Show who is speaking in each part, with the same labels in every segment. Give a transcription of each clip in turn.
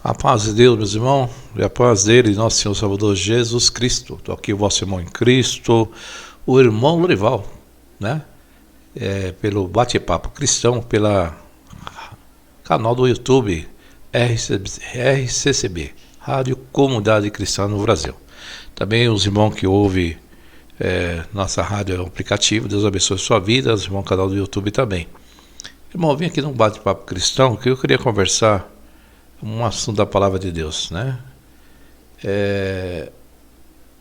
Speaker 1: A paz de Deus, meus irmãos, e a paz dele, nosso Senhor Salvador Jesus Cristo. Estou aqui, o vosso irmão em Cristo, o irmão Lorival, né? Pelo bate-papo cristão, pela canal do YouTube, RCCB, Rádio Comunidade Cristã no Brasil. Também os irmãos que ouvem nossa rádio aplicativo, Deus abençoe sua vida, os irmãos do canal do YouTube também. Irmão, eu vim aqui num bate-papo cristão que eu queria conversar um assunto da palavra de Deus, né?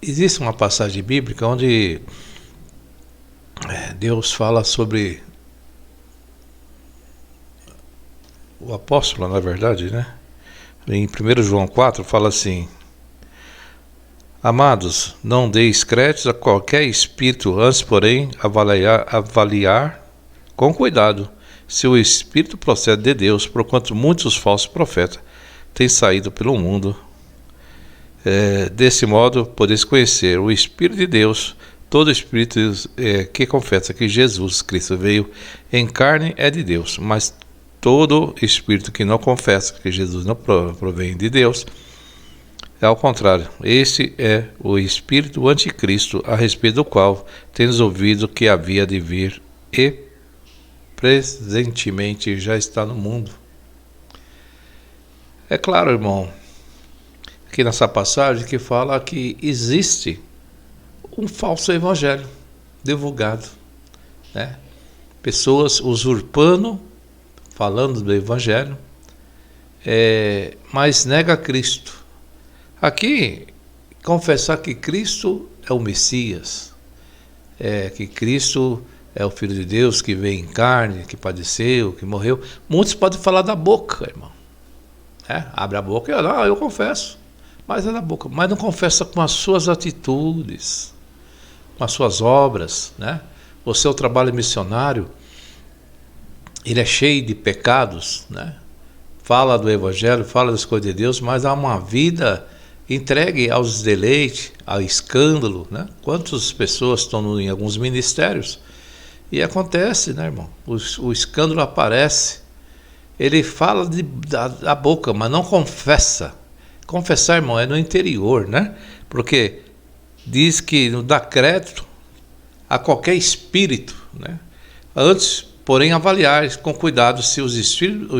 Speaker 1: Existe uma passagem bíblica onde Deus fala sobre o apóstolo, na verdade, né? Em 1 João 4 fala assim: Amados, não deis crédito a qualquer espírito, antes, porém, avaliar com cuidado se o espírito procede de Deus, porquanto muitos falsos profetas têm saído pelo mundo. Desse modo, podeis conhecer o Espírito de Deus. Todo espírito que confessa que Jesus Cristo veio em carne é de Deus, mas todo espírito que não confessa que Jesus não provém de Deus é ao contrário. Esse é o espírito anticristo, a respeito do qual tens ouvido que havia de vir e presentemente já está no mundo. É claro, irmão, aqui nessa passagem que fala que existe um falso evangelho divulgado, né? Pessoas usurpando, falando do evangelho, mas nega Cristo. Aqui, confessar que Cristo é o Messias, que Cristo é o Filho de Deus que veio em carne, que padeceu, que morreu. Muitos podem falar da boca, irmão. Abre a boca e eu confesso. Mas é da boca. Mas não confessa com as suas atitudes, com as suas obras, né? O seu trabalho missionário, ele é cheio de pecados, né? Fala do Evangelho, fala das coisas de Deus, mas há uma vida entregue aos deleites, ao escândalo, né? Quantas pessoas estão em alguns ministérios e acontece, né, irmão? O escândalo aparece. Ele fala da boca, mas não confessa. Confessar, irmão, é no interior, né? Porque diz que não dá crédito a qualquer espírito, né? Antes, porém, avaliar com cuidado se o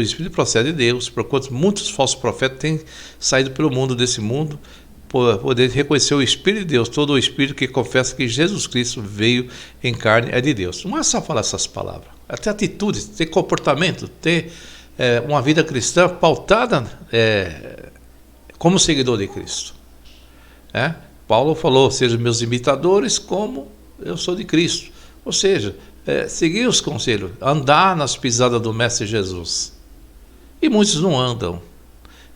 Speaker 1: espírito procede de Deus, porquanto muitos falsos profetas têm saído pelo mundo desse mundo, por poder reconhecer o Espírito de Deus. Todo o espírito que confessa que Jesus Cristo veio em carne é de Deus. Não é só falar essas palavras, é ter atitudes, ter comportamento, ter uma vida cristã pautada como seguidor de Cristo. Paulo falou: sejam meus imitadores como eu sou de Cristo. Ou seja, seguir os conselhos, andar nas pisadas do Mestre Jesus. E muitos não andam.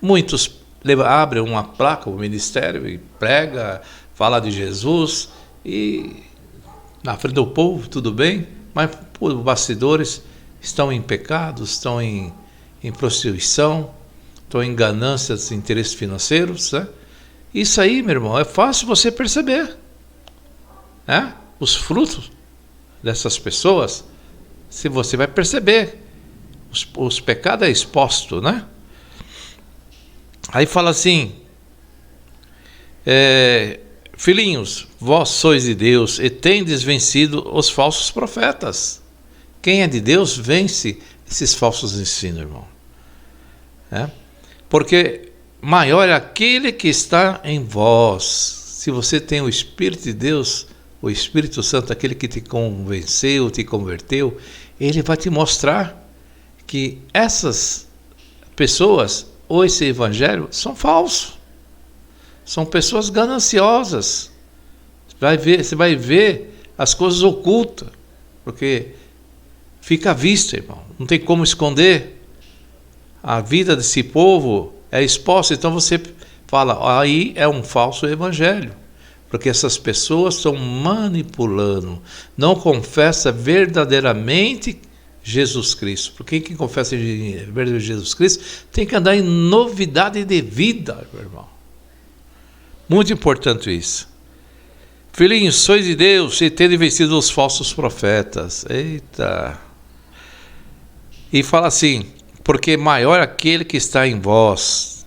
Speaker 1: Muitos abrem uma placa, um ministério, e prega, fala de Jesus, e na frente do povo tudo bem, mas por bastidores estão em pecados, estão em prostituição, estão em ganâncias, interesses financeiros, né? Isso aí, meu irmão, é fácil você perceber, né? Os frutos dessas pessoas, se você vai perceber, os pecados é exposto, né? Aí fala assim: filhinhos, vós sois de Deus e tendes vencido os falsos profetas. Quem é de Deus vence esses falsos ensinos, irmão. Porque maior é aquele que está em vós. Se você tem o Espírito de Deus, o Espírito Santo, aquele que te convenceu, te converteu, ele vai te mostrar que essas pessoas ou esse evangelho são falsos, são pessoas gananciosas. Você vai ver as coisas ocultas, porque fica à vista, irmão, não tem como esconder. A vida desse povo é exposta, então você fala: aí é um falso evangelho, porque essas pessoas estão manipulando, não confessa verdadeiramente Jesus Cristo. Porque quem confessa verdadeiramente Jesus Cristo tem que andar em novidade de vida, meu irmão. Muito importante isso. Filhinhos, sois de Deus e tende vencido os falsos profetas. Eita! E fala assim: porque maior aquele que está em vós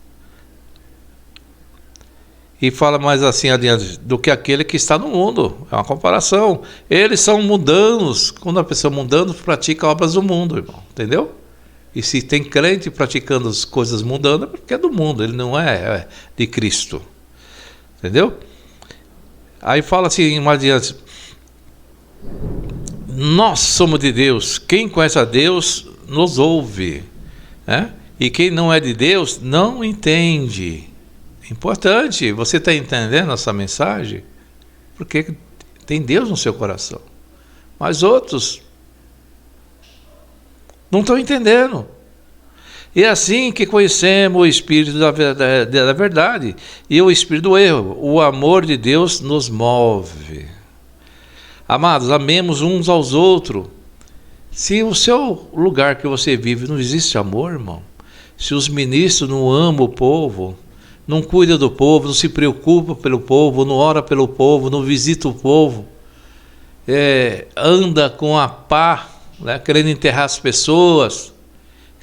Speaker 1: E fala mais assim adiante, do que aquele que está no mundo. É uma comparação. Eles são mundanos. Quando a pessoa mundana pratica obras do mundo, irmão. Entendeu? E se tem crente praticando as coisas mundanas, é porque é do mundo. Ele não é de Cristo. Entendeu? Aí fala assim mais adiante. Nós somos de Deus. Quem conhece a Deus nos ouve, né? E quem não é de Deus não entende. Importante, você está entendendo essa mensagem? Porque tem Deus no seu coração. Mas outros não estão entendendo. E é assim que conhecemos o Espírito da verdade e o Espírito do erro. O amor de Deus nos move. Amados, amemos uns aos outros. Se o seu lugar que você vive não existe amor, irmão, se os ministros não amam o povo, não cuidam do povo, não se preocupam pelo povo, não ora pelo povo, não visita o povo, anda com a pá, né, querendo enterrar as pessoas.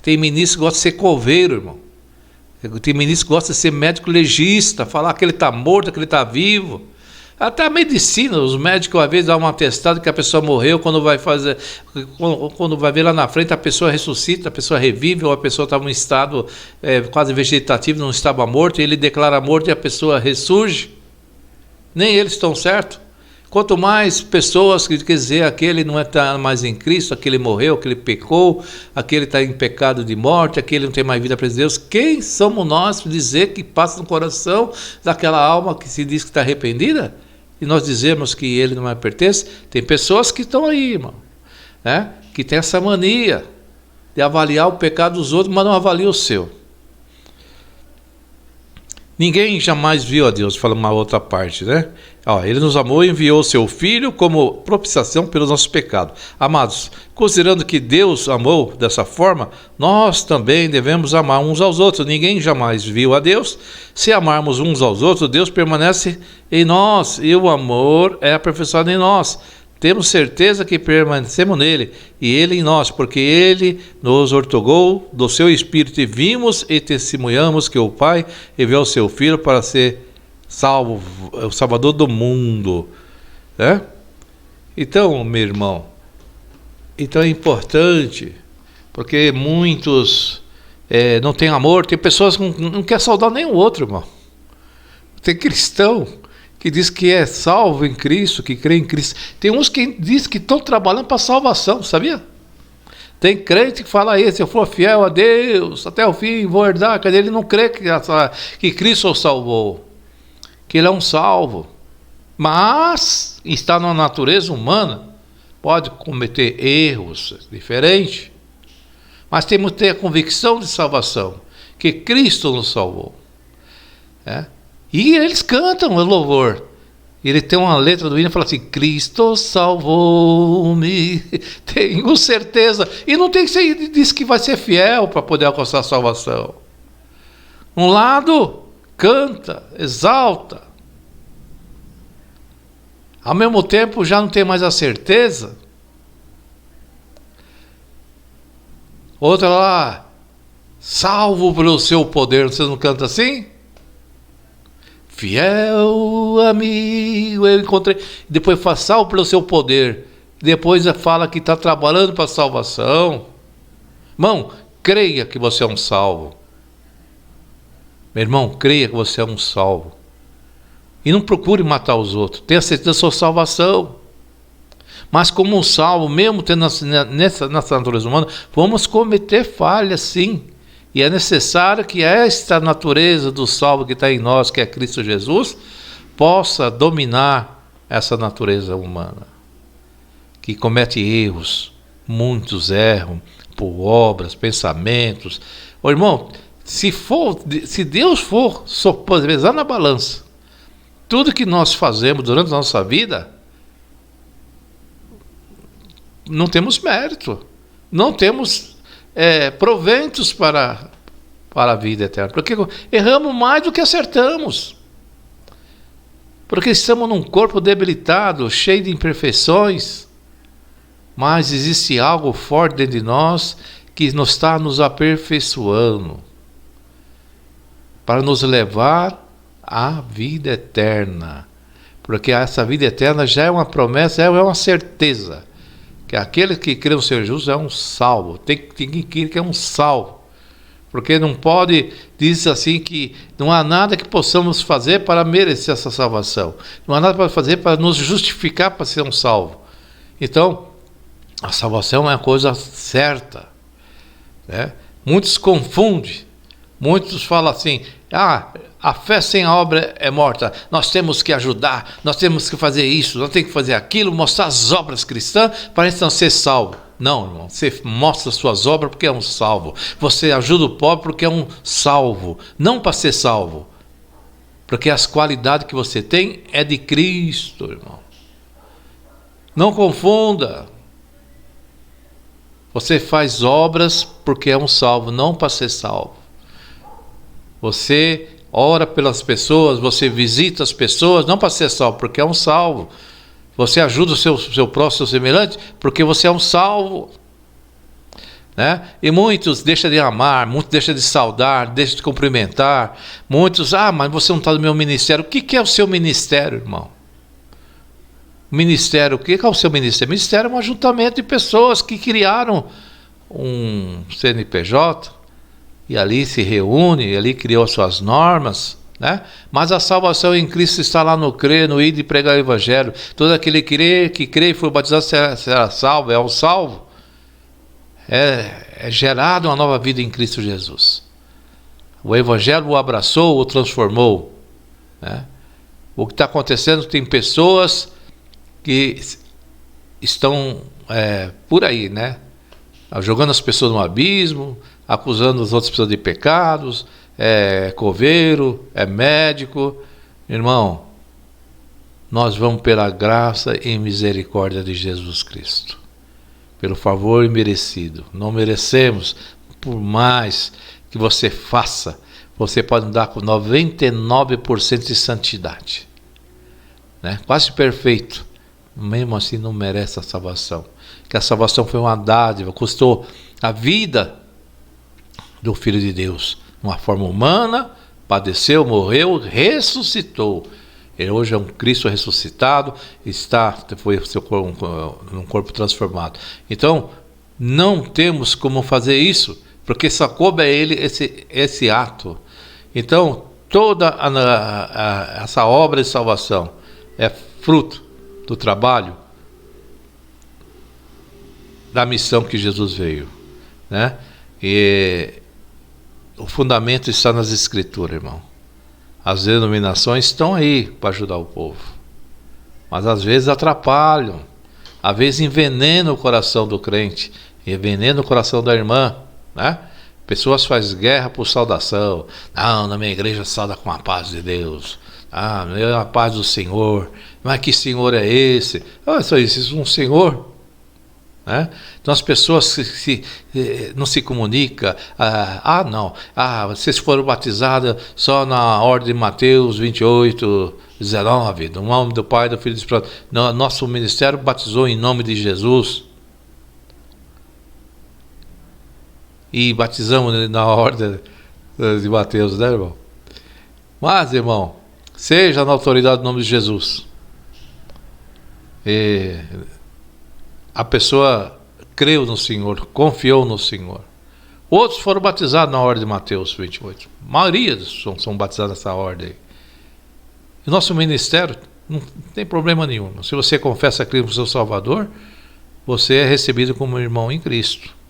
Speaker 1: Tem ministro que gosta de ser coveiro, irmão. Tem ministro que gosta de ser médico legista, falar que ele está morto, que ele está vivo. Até a medicina, os médicos às vezes dão um atestado que a pessoa morreu, quando vai ver lá na frente a pessoa ressuscita, a pessoa revive, ou a pessoa está em um estado quase vegetativo, não estava morto, e ele declara morto e a pessoa ressurge. Nem eles estão certos. Quanto mais pessoas que dizer aquele não está mais em Cristo, aquele morreu, aquele pecou, aquele está em pecado de morte, aquele não tem mais vida para Deus. Quem somos nós para dizer que passa no coração daquela alma que se diz que está arrependida? E nós dizemos que ele não mais pertence? Tem pessoas que estão aí, irmão, né? Que tem essa mania de avaliar o pecado dos outros, mas não avalia o seu. Ninguém jamais viu a Deus, fala uma outra parte, né? Ele nos amou e enviou o seu Filho como propiciação pelos nossos pecados. Amados, considerando que Deus amou dessa forma, nós também devemos amar uns aos outros. Ninguém jamais viu a Deus. Se amarmos uns aos outros, Deus permanece em nós e o amor é aperfeiçoado em nós. Temos certeza que permanecemos nele e ele em nós, porque ele nos outorgou do seu Espírito e vimos e testemunhamos que o Pai enviou o seu Filho para ser salvo, o Salvador do mundo, né? Então, meu irmão, então é importante, porque muitos não têm amor, tem pessoas que não querem saudar nem o outro, irmão. Tem cristão que diz que é salvo em Cristo, que crê em Cristo. Tem uns que diz que estão trabalhando para salvação, sabia? Tem crente que fala isso, eu for fiel a Deus, até o fim, vou herdar. Cadê? Ele não crê que Cristo o salvou, que ele é um salvo. Mas está na natureza humana, pode cometer erros diferentes, mas temos que ter a convicção de salvação, que Cristo nos salvou. E eles cantam o louvor. Ele tem uma letra do hino que fala assim: Cristo salvou-me. Tenho certeza. E não tem que ser, ele diz que vai ser fiel para poder alcançar a salvação. Um lado canta, exalta. Ao mesmo tempo já não tem mais a certeza. Outra lá, salvo pelo seu poder. Você não canta assim? Fiel amigo, eu encontrei. Depois fala, salvo pelo seu poder. Depois fala que está trabalhando para a salvação. Irmão, creia que você é um salvo. Meu irmão, creia que você é um salvo. E não procure matar os outros. Tenha certeza da sua salvação. Mas como um salvo, mesmo tendo nessa natureza humana, vamos cometer falhas, sim. E é necessário que esta natureza do salvo que está em nós, que é Cristo Jesus, possa dominar essa natureza humana, que comete erros. Muitos erram por obras, pensamentos. Ô, irmão, se Deus for pesar na balança tudo que nós fazemos durante a nossa vida, não temos mérito, não temos proventos para a vida eterna, porque erramos mais do que acertamos, porque estamos num corpo debilitado, cheio de imperfeições, mas existe algo forte dentro de nós que está nos aperfeiçoando, para nos levar a vida eterna. Porque essa vida eterna já é uma promessa, é uma certeza. Que aquele que crê no Senhor Jesus é um salvo. Tem que crer que é um salvo. Porque não pode, diz assim, que não há nada que possamos fazer para merecer essa salvação. Não há nada para fazer para nos justificar para ser um salvo. Então, a salvação é uma coisa certa, né? Muitos confundem. Muitos falam assim, a fé sem a obra é morta, nós temos que ajudar, nós temos que fazer isso, nós temos que fazer aquilo, mostrar as obras cristãs para então ser salvo. Não, irmão, você mostra suas obras porque é um salvo, você ajuda o pobre porque é um salvo, não para ser salvo, porque as qualidades que você tem é de Cristo, irmão. Não confunda. Você faz obras porque é um salvo, não para ser salvo. Você ora pelas pessoas, você visita as pessoas, não para ser salvo, porque é um salvo. Você ajuda o seu próximo, seu semelhante, porque você é um salvo. Né? E muitos deixam de amar, muitos deixam de saudar, deixam de cumprimentar. Muitos, mas você não está no meu ministério. O que é o seu ministério, irmão? Ministério, o que é o seu ministério? Ministério é um ajuntamento de pessoas que criaram um CNPJ, e ali se reúne, e ali criou as suas normas, né? Mas a salvação em Cristo está lá no crer, no ir e pregar o Evangelho. Todo aquele que crê e for batizado será salvo, é o salvo. É gerado uma nova vida em Cristo Jesus. O Evangelho o abraçou, o transformou, né? O que está acontecendo, tem pessoas que estão por aí, né? Jogando as pessoas no abismo, acusando as outras pessoas de pecados, coveiro, médico. Irmão, nós vamos pela graça e misericórdia de Jesus Cristo, pelo favor imerecido. Não merecemos, por mais que você faça, você pode andar com 99% de santidade, né? Quase perfeito, mesmo assim não merece a salvação, que a salvação foi uma dádiva, custou a vida do Filho de Deus, uma forma humana, padeceu, morreu, ressuscitou. Ele hoje é um Cristo ressuscitado, foi um corpo transformado. Então, não temos como fazer isso, porque só coube a ele esse ato. Então, toda essa obra de salvação é fruto do trabalho, da missão que Jesus veio, né? E o fundamento está nas Escrituras, irmão. As denominações estão aí para ajudar o povo, mas às vezes atrapalham, às vezes envenenam o coração do crente, envenenam o coração da irmã, né? Pessoas fazem guerra por saudação. Não, na minha igreja sauda com a paz de Deus. É a paz do Senhor. Mas que Senhor é esse? Só existe um Senhor, né? Então as pessoas não se comunicam. Vocês foram batizadas só na ordem de Mateus 28, 19, no nome do Pai, do Filho e do Espírito. Nosso ministério batizou em nome de Jesus. E batizamos na ordem de Mateus, né, irmão? Mas, irmão, seja na autoridade do nome de Jesus. A pessoa creu no Senhor, confiou no Senhor. Outros foram batizados na ordem de Mateus 28. A maioria são batizados nessa ordem. E nosso ministério não tem problema nenhum. Se você confessa Cristo como seu Salvador, você é recebido como irmão em Cristo.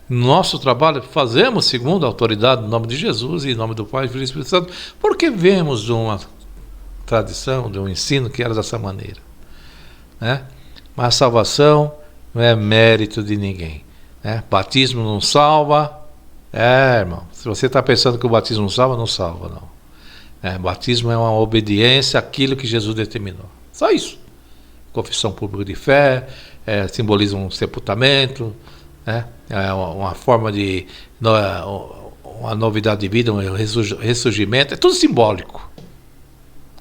Speaker 1: Nosso trabalho fazemos segundo a autoridade do nome de Jesus e em nome do Pai, Filho e Espírito Santo, porque vemos de uma tradição, de um ensino que era dessa maneira, né? Mas a salvação não é mérito de ninguém, né? Batismo não salva. Irmão, se você está pensando que o batismo não salva, não salva, não. Batismo é uma obediência àquilo que Jesus determinou. Só isso. Confissão pública de fé, simboliza um sepultamento, né? É uma forma de uma novidade de vida, um ressurgimento. É tudo simbólico,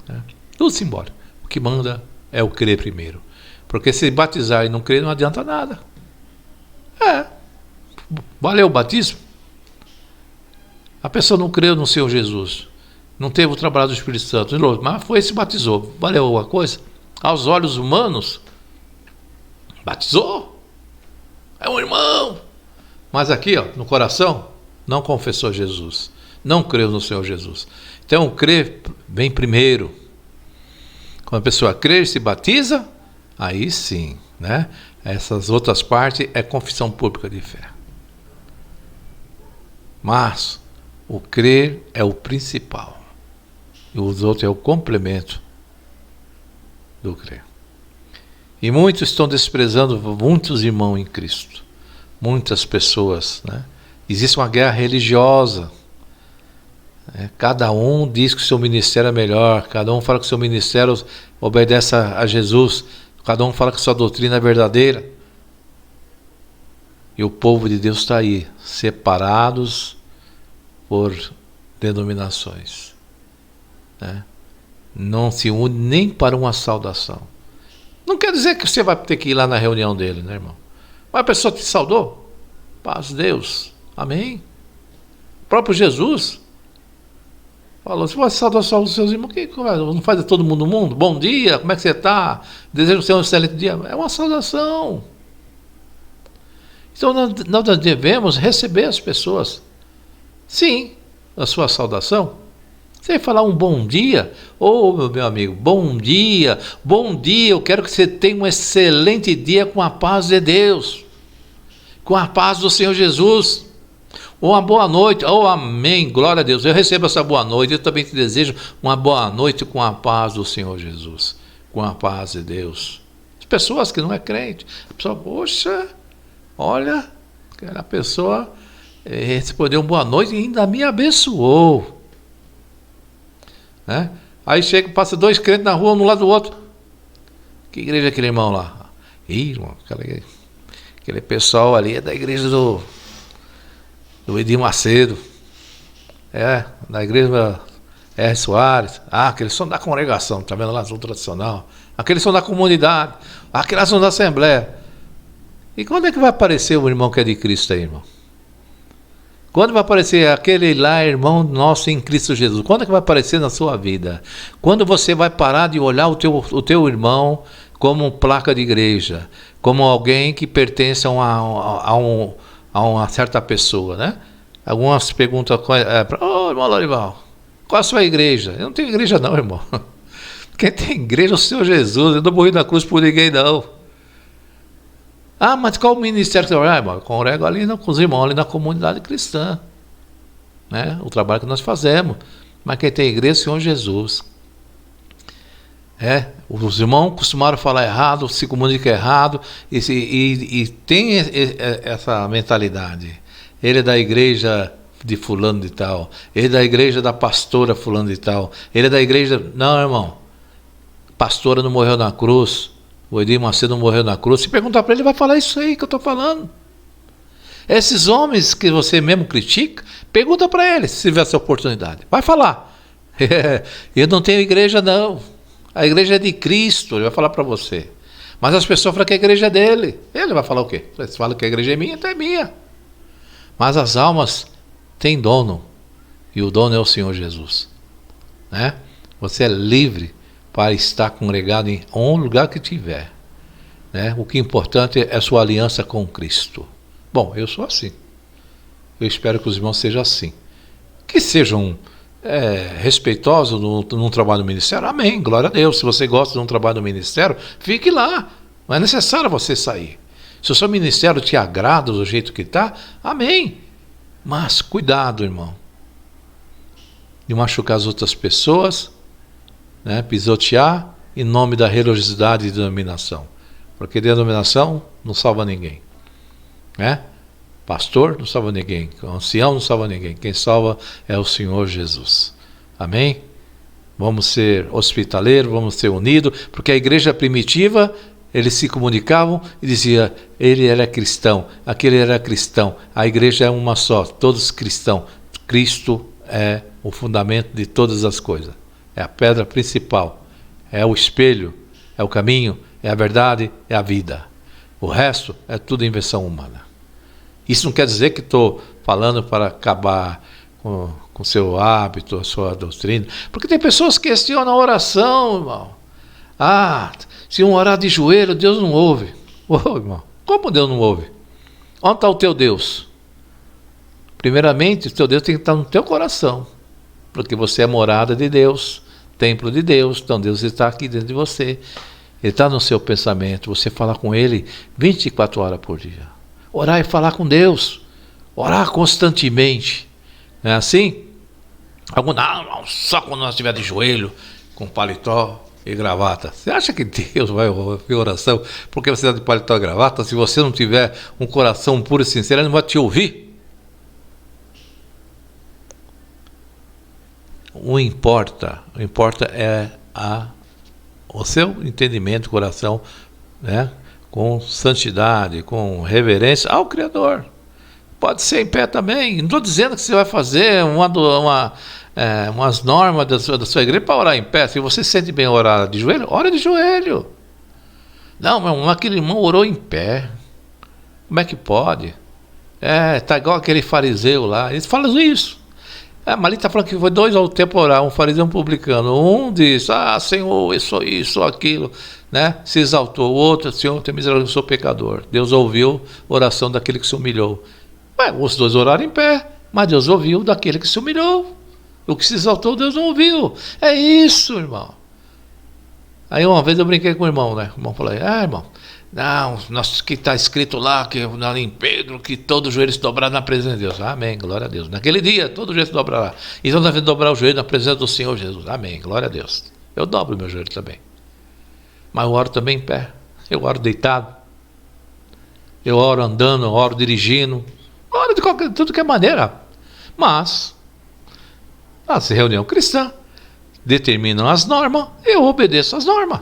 Speaker 1: né? Tudo simbólico. O que manda é o crer primeiro. Porque se batizar e não crer, não adianta nada. Valeu o batismo? A pessoa não creu no Senhor Jesus. não teve o trabalho do Espírito Santo, mas foi e se batizou. Valeu alguma coisa? Aos olhos humanos, batizou. É um irmão. Mas aqui, ó, no coração, não confessou Jesus. Não creu no Senhor Jesus. Então, o crer vem primeiro. Quando a pessoa crê e se batiza, aí sim, né? Essas outras partes é confissão pública de fé. Mas o crer é o principal. E os outros é o complemento do crer. E muitos estão desprezando muitos irmãos em Cristo. Muitas pessoas, né? Existe uma guerra religiosa. Né? Cada um diz que o seu ministério é melhor. Cada um fala que o seu ministério obedece a Jesus. Cada um fala que a sua doutrina é verdadeira. E o povo de Deus está aí, separados por denominações. Né? Não se une nem para uma saudação. Não quer dizer que você vai ter que ir lá na reunião dele, né, irmão? Mas a pessoa te saudou? Paz de Deus. Amém? O próprio Jesus falou, se você saudar só os seus irmãos, não faz a todo mundo no mundo? Bom dia, como é que você está? Desejo ser um excelente dia. É uma saudação. Então nós devemos receber as pessoas. Sim, a sua saudação. Você falar um bom dia, meu amigo, bom dia, eu quero que você tenha um excelente dia com a paz de Deus, com a paz do Senhor Jesus, ou uma boa noite, amém, glória a Deus, eu recebo essa boa noite, eu também te desejo uma boa noite com a paz do Senhor Jesus, com a paz de Deus. As pessoas que não é crente, a pessoa, poxa, olha, a pessoa respondeu uma boa noite e ainda me abençoou. Né? Aí chega, passa dois crentes na rua, um lado do outro. Que igreja é aquele irmão lá? Ih, irmão, aquele pessoal ali é da igreja do Edir Macedo. Da igreja R. Soares. Aqueles são da congregação, tá vendo lá, são tradicional. Aqueles são da comunidade. Aqueles são da Assembleia. E quando é que vai aparecer o irmão que é de Cristo aí, irmão? Quando vai aparecer aquele lá, irmão nosso em Cristo Jesus? Quando é que vai aparecer na sua vida? Quando você vai parar de olhar o teu irmão como placa de igreja, como alguém que pertence a uma certa pessoa, né? Algumas perguntam irmão Lorival, qual a sua igreja? Eu não tenho igreja não, irmão. Quem tem igreja é o Senhor Jesus. Eu não morri na cruz por ninguém não. Mas qual o ministério que você vai? Eu congrego ali com os irmãos, ali na comunidade cristã. Né? O trabalho que nós fazemos. Mas quem tem igreja é o Senhor Jesus. Os irmãos costumaram falar errado, se comunicam errado, e tem essa mentalidade. Ele é da igreja de fulano de tal, ele é da igreja da pastora fulano de tal, ele é da igreja... Não, irmão. Pastora não morreu na cruz. O Edir Macedo não morreu na cruz. Se perguntar para ele, vai falar isso aí que eu estou falando. Esses homens que você mesmo critica, pergunta para ele se tiver essa oportunidade. Vai falar. Eu não tenho igreja não. A igreja é de Cristo, ele vai falar para você. Mas as pessoas falam que a igreja é dele. Ele vai falar o quê? Você fala que a igreja é minha, então é minha. Mas as almas têm dono. E o dono é o Senhor Jesus. Né? Você é livre para estar congregado em um lugar que tiver. Né? O que é importante é a sua aliança com Cristo. Bom, eu sou assim. Eu espero que os irmãos sejam assim. Que sejam respeitosos num trabalho do ministério. Amém, glória a Deus. Se você gosta de um trabalho do ministério, fique lá. Não é necessário você sair. Se o seu ministério te agrada do jeito que está, amém. Mas cuidado, irmão, de machucar as outras pessoas, né, pisotear em nome da religiosidade e denominação, porque denominação não salva ninguém, né? Pastor não salva ninguém, ancião não salva ninguém, quem salva é o Senhor Jesus, amém? Vamos ser hospitaleiros, vamos ser unidos, porque a igreja primitiva, eles se comunicavam e diziam, ele era cristão, aquele era cristão, a igreja é uma só, todos cristãos, Cristo é o fundamento de todas as coisas. É a pedra principal, é o espelho, é o caminho, é a verdade, é a vida. O resto é tudo invenção humana. Isso não quer dizer que estou falando para acabar com com o seu hábito, a sua doutrina. Porque tem pessoas que questionam a oração, irmão. Ah, se um orar de joelho, Deus não ouve. Ô, irmão, como Deus não ouve? Onde está o teu Deus? Primeiramente, o teu Deus tem que estar no teu coração. Porque você é morada de Deus, templo de Deus. Então Deus está aqui dentro de você. Ele está no seu pensamento. Você fala com Ele 24 horas por dia. Orar e falar com Deus. Orar constantemente. Não é assim? Não, só quando nós estivermos de joelho, com paletó e gravata. Você acha que Deus vai ouvir oração porque você está de paletó e gravata? Se você não tiver um coração puro e sincero, Ele não vai te ouvir. O importa é o seu entendimento, coração, né? Com santidade, com reverência ao Criador. Pode ser em pé também. Não estou dizendo que você vai fazer umas normas da sua igreja para orar em pé. Se você sente bem orar de joelho, ora de joelho. Não, aquele irmão orou em pé. Como é que pode? Está igual aquele fariseu lá. Eles falam isso. Mas ali está falando que foi 2 ao tempo orar, um fariseu e um publicano. Um diz, Senhor, isso, aquilo, né? Se exaltou. O outro, Senhor, tem misericórdia, eu sou pecador. Deus ouviu a oração daquele que se humilhou. Os dois oraram em pé, mas Deus ouviu daquele que se humilhou. O que se exaltou, Deus não ouviu. É isso, irmão. Aí uma vez eu brinquei com o irmão, né? O irmão falou, irmão, não, que está escrito lá, que em Pedro, que todo joelho se dobrará na presença de Deus. Amém, glória a Deus. Naquele dia, todo joelho se dobrará. Então nós devemos dobrar o joelho na presença do Senhor Jesus. Amém, glória a Deus. Eu dobro o meu joelho também. Mas eu oro também em pé. Eu oro deitado. Eu oro andando, eu oro dirigindo. Eu oro de tudo que é maneira. Mas a reunião cristã determinam as normas, eu obedeço as normas.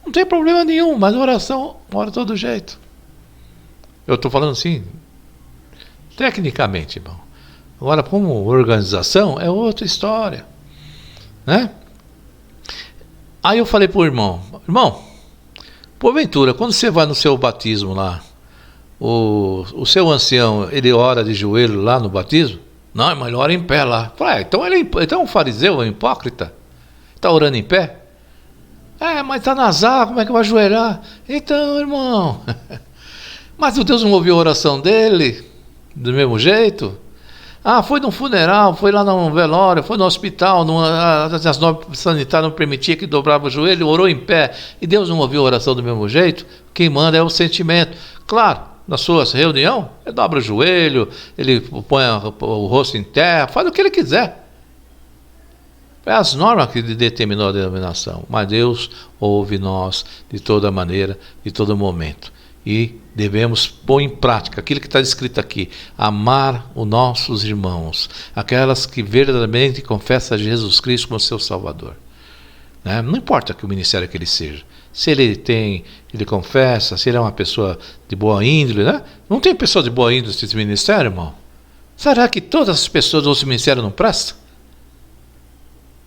Speaker 1: Não tem problema nenhum, mas a oração ora de todo jeito. Eu estou falando assim, tecnicamente, irmão. Agora, como organização, é outra história, né? Aí eu falei para o irmão, porventura, quando você vai no seu batismo lá, o seu ancião, ele ora de joelho lá no batismo? Não, mas ele ora em pé lá. Falei, então ele é um fariseu, é um hipócrita? Está orando em pé? Mas está na sala, como é que vai ajoelhar? Então, irmão, mas o Deus não ouviu a oração dele do mesmo jeito? Foi num funeral, foi lá num velório, foi no hospital, as normas sanitárias não permitiam que dobrava o joelho, orou em pé, e Deus não ouviu a oração do mesmo jeito? Quem manda é o sentimento. Claro, na sua reunião, ele dobra o joelho, ele põe o rosto em terra, faz o que ele quiser. É as normas que determinou a denominação, mas Deus ouve nós de toda maneira, de todo momento. E devemos pôr em prática aquilo que está escrito aqui: amar os nossos irmãos, aquelas que verdadeiramente confessam a Jesus Cristo como seu Salvador. Né? Não importa que o ministério que ele seja, se ele confessa, se ele é uma pessoa de boa índole, né? Não tem pessoa de boa índole nesse ministério, irmão? Será que todas as pessoas do ministério não prestam?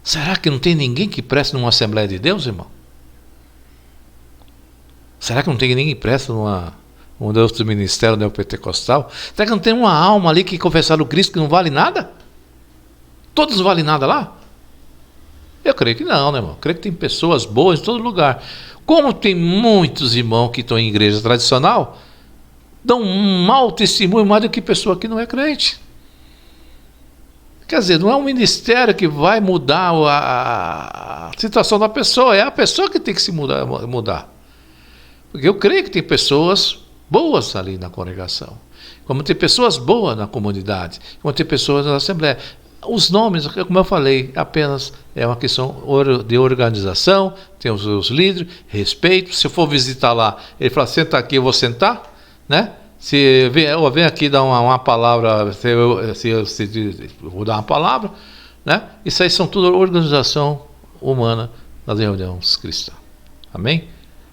Speaker 1: Será que não tem ninguém que presta numa Assembleia de Deus, irmão? Será que não tem ninguém que presta num outro ministério neopentecostal? Será que não tem uma alma ali que confessaram o Cristo que não vale nada? Todos não valem nada lá? Eu creio que não, né, irmão? Eu creio que tem pessoas boas em todo lugar. Como tem muitos irmãos que estão em igreja tradicional, dão um mau testemunho mais do que pessoa que não é crente. Quer dizer, não é um ministério que vai mudar a situação da pessoa, é a pessoa que tem que se mudar. Porque eu creio que tem pessoas boas ali na congregação, como tem pessoas boas na comunidade, como tem pessoas na Assembleia. Os nomes, como eu falei, apenas é uma questão de organização, tem os líderes, respeito. Se eu for visitar lá, ele fala, senta aqui, eu vou sentar, né? Se eu venho aqui dar uma palavra, eu vou dar uma palavra, né? Isso aí são tudo organização humana nas reuniões cristãs. Amém?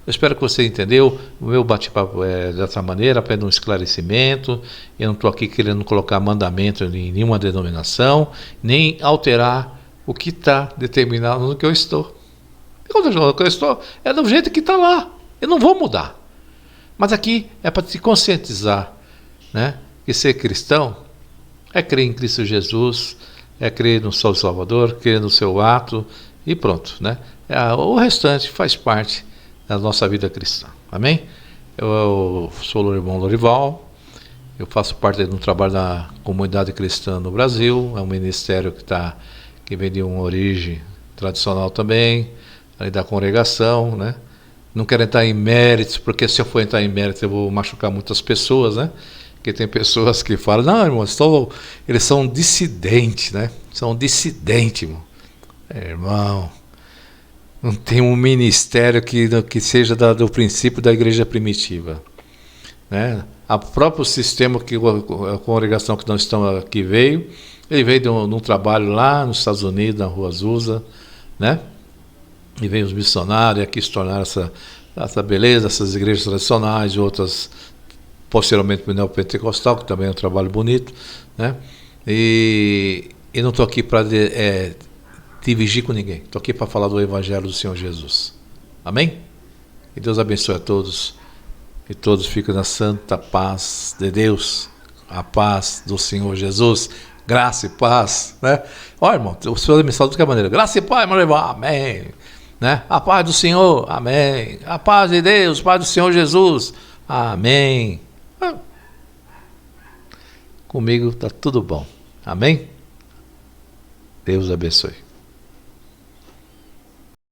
Speaker 1: Eu espero que você entendeu. O meu bate-papo é dessa maneira, apenas um esclarecimento. Eu não estou aqui querendo colocar mandamento em nenhuma denominação, nem alterar o que está determinado no que eu estou. O que eu estou é do jeito que está lá. Eu não vou mudar. Mas aqui é para te conscientizar, né? Que ser cristão É crer em Cristo Jesus, é crer no seu Salvador, crer no seu ato e pronto, né? O restante faz parte da nossa vida cristã, amém? Eu sou o irmão Lorival, eu faço parte de um trabalho da comunidade cristã no Brasil, é um ministério que vem de uma origem tradicional também, ali da congregação, né? Não quero entrar em méritos, porque se eu for entrar em méritos eu vou machucar muitas pessoas, né? Porque tem pessoas que falam, não, irmão, eles são dissidentes, né? São dissidentes, irmão. Irmão, não tem um ministério que seja do princípio da igreja primitiva, né? O próprio sistema que a congregação que nós estamos aqui ele veio de um trabalho lá nos Estados Unidos, na Rua Azusa, né? E veio os missionários aqui se tornaram essa beleza, essas igrejas tradicionais, outras posteriormente para o neopentecostal, que também é um trabalho bonito, né? E não estou aqui para dividir com ninguém, estou aqui para falar do Evangelho do Senhor Jesus. Amém? Que Deus abençoe a todos e todos fiquem na santa paz de Deus, a paz do Senhor Jesus, graça e paz, né? Ó, irmão, o Senhor me salva de qualquer maneira, graça e paz, meu irmão, amém, né? A paz do Senhor, amém, a paz de Deus, a paz do Senhor Jesus, amém. Comigo está tudo bom, amém? Deus abençoe.